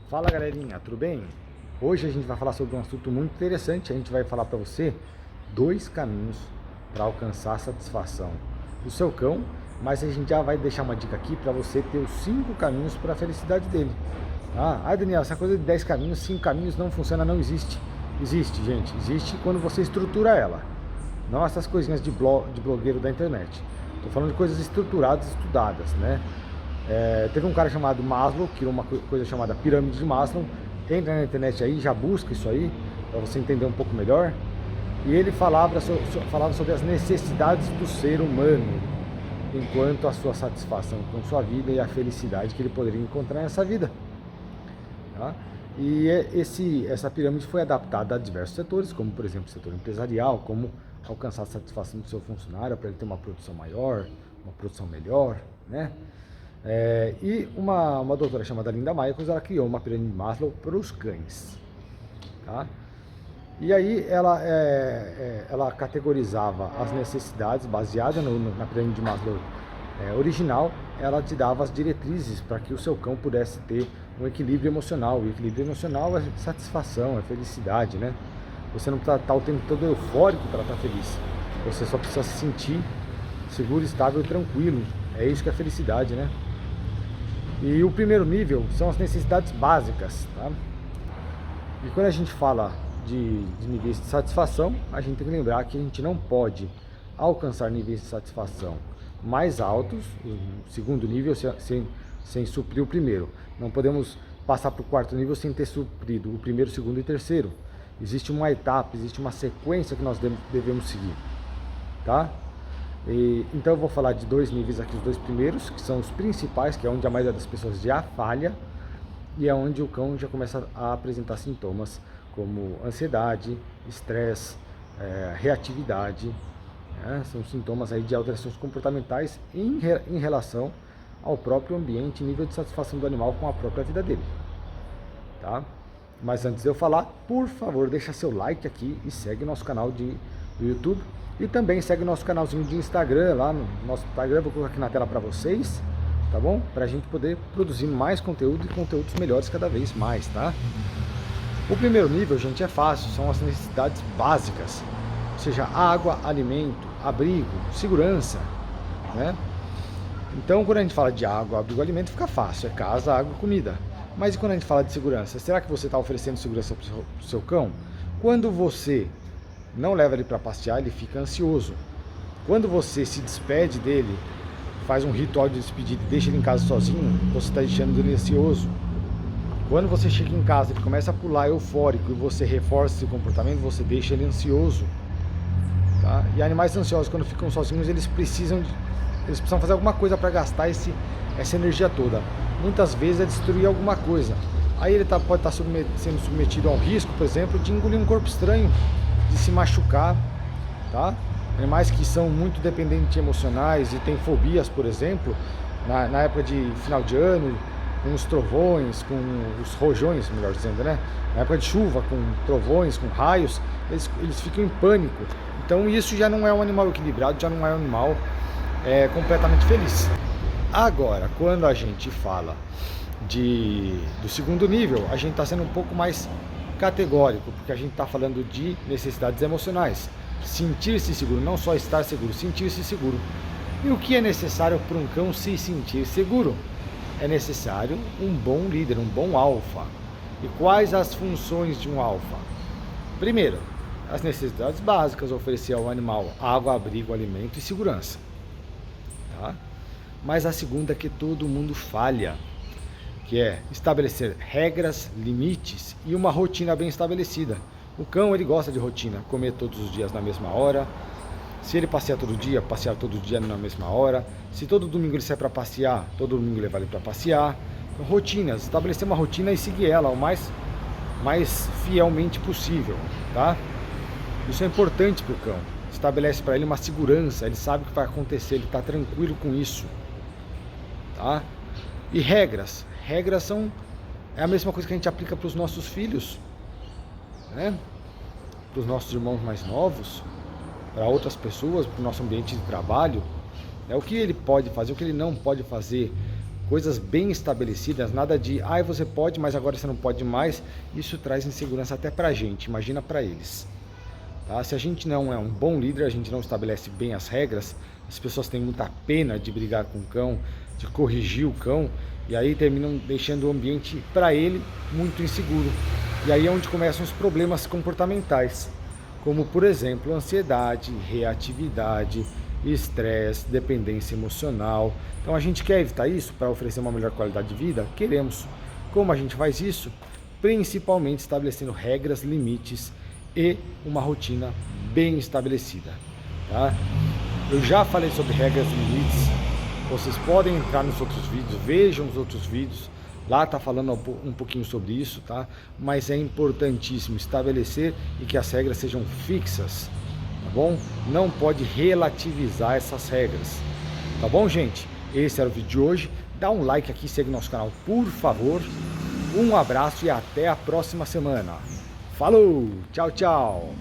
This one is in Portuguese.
Fala galerinha, tudo bem? Hoje a gente vai falar sobre um assunto muito interessante. A gente vai falar para você dois caminhos para alcançar a satisfação do seu cão, mas a gente já vai deixar uma dica aqui para você ter os 5 caminhos para a felicidade dele. Daniel, essa coisa de 10 caminhos, 5 caminhos não funciona, não existe. Existe, gente, existe quando você estrutura ela. Não essas coisinhas de blogueiro da internet. Estou falando de coisas estruturadas, estudadas, né? Teve um cara chamado Maslow, que criou uma coisa chamada pirâmide de Maslow. Entra na internet aí, já busca isso aí, para você entender um pouco melhor. E ele falava sobre as necessidades do ser humano, enquanto a sua satisfação com sua vida e a felicidade que ele poderia encontrar nessa vida. Tá? E essa pirâmide foi adaptada a diversos setores, como por exemplo o setor empresarial, como alcançar a satisfação do seu funcionário para ele ter uma produção maior, uma produção melhor, né? E uma doutora chamada Linda Michaels, ela criou uma pirâmide de Maslow para os cães. Tá? E aí ela categorizava as necessidades baseada na pirâmide de Maslow original. Ela te dava as diretrizes para que o seu cão pudesse ter um equilíbrio emocional. E equilíbrio emocional é satisfação, é felicidade, né? Você não precisa estar o tempo todo eufórico para estar feliz. Você só precisa se sentir seguro, estável e tranquilo. É isso que é felicidade, né? E o primeiro nível são as necessidades básicas, tá? E quando a gente fala de níveis de satisfação, a gente tem que lembrar que a gente não pode alcançar níveis de satisfação mais altos, o segundo nível, sem suprir o primeiro. Não podemos passar para o quarto nível sem ter suprido o primeiro, segundo e terceiro. Existe uma etapa, existe uma sequência que nós devemos seguir, tá? Então eu vou falar de dois níveis aqui, os dois primeiros, que são os principais, que é onde a maioria das pessoas já falha, e é onde o cão já começa a apresentar sintomas como ansiedade, estresse, reatividade, né? São sintomas aí de alterações comportamentais em relação ao próprio ambiente, nível de satisfação do animal com a própria vida dele, tá? Mas antes de eu falar, por favor, deixa seu like aqui e segue nosso canal do YouTube. E também segue nosso canalzinho de Instagram, lá no nosso Instagram, vou colocar aqui na tela para vocês, tá bom? Pra gente poder produzir mais conteúdo e conteúdos melhores cada vez mais, tá? O primeiro nível, gente, é fácil, são as necessidades básicas, ou seja, água, alimento, abrigo, segurança, né? Então, quando a gente fala de água, abrigo, alimento, fica fácil, é casa, água e comida. Mas e quando a gente fala de segurança? Será que você está oferecendo segurança para o seu cão? Quando você não leva ele para passear, ele fica ansioso. Quando você se despede dele, faz um ritual de despedida e deixa ele em casa sozinho, você está deixando ele ansioso. Quando você chega em casa, ele começa a pular eufórico e você reforça esse comportamento, você deixa ele ansioso. Tá? E animais ansiosos, quando ficam sozinhos, eles precisam fazer alguma coisa para gastar essa energia toda. Muitas vezes é destruir alguma coisa. Aí ele pode estar sendo submetido ao risco, por exemplo, de engolir um corpo estranho, de se machucar, tá? Animais que são muito dependentes emocionais e têm fobias, por exemplo, na época de final de ano, com os trovões, com os rojões, melhor dizendo, né? Na época de chuva, com trovões, com raios, eles ficam em pânico. Então isso já não é um animal equilibrado, já não é um animal completamente feliz. Agora, quando a gente fala do segundo nível, a gente está sendo um pouco mais categórico, porque a gente está falando de necessidades emocionais. Sentir-se seguro, não só estar seguro, sentir-se seguro. E o que é necessário para um cão se sentir seguro? É necessário um bom líder, um bom alfa. E quais as funções de um alfa? Primeiro, as necessidades básicas, oferecer ao animal água, abrigo, alimento e segurança. Tá? Mas a segunda é que todo mundo falha, que é estabelecer regras, limites e uma rotina bem estabelecida. O cão, ele gosta de rotina, comer todos os dias na mesma hora. Se ele passear todo dia na mesma hora. Se todo domingo ele sai para passear, todo domingo levar ele para passear. Então, rotinas, estabelecer uma rotina e seguir ela o mais fielmente possível, tá? Isso é importante para o cão. Estabelece para ele uma segurança, ele sabe o que vai acontecer, ele está tranquilo com isso, tá? E regras é a mesma coisa que a gente aplica para os nossos filhos, né? Para os nossos irmãos mais novos, para outras pessoas, para o nosso ambiente de trabalho, o que ele pode fazer, o que ele não pode fazer, Coisas bem estabelecidas, nada de, você pode, mas agora você não pode mais. Isso traz insegurança até pra gente, imagina pra eles. Tá? Se a gente não é um bom líder, a gente não estabelece bem as regras, as pessoas têm muita pena de brigar com o cão, de corrigir o cão, e aí terminam deixando o ambiente para ele muito inseguro. E aí é onde começam os problemas comportamentais, como por exemplo ansiedade, reatividade, estresse, dependência emocional. Então a gente quer evitar isso para oferecer uma melhor qualidade de vida? Queremos. Como a gente faz isso? Principalmente estabelecendo regras, limites e uma rotina bem estabelecida. Tá? Eu já falei sobre regras e limites. Vocês podem entrar nos outros vídeos, vejam os outros vídeos. Lá está falando um pouquinho sobre isso, tá? Mas é importantíssimo estabelecer e que as regras sejam fixas, tá bom? Não pode relativizar essas regras, tá bom, gente? Esse era o vídeo de hoje. Dá um like aqui, segue nosso canal, por favor. Um abraço e até a próxima semana. Falou, tchau, tchau.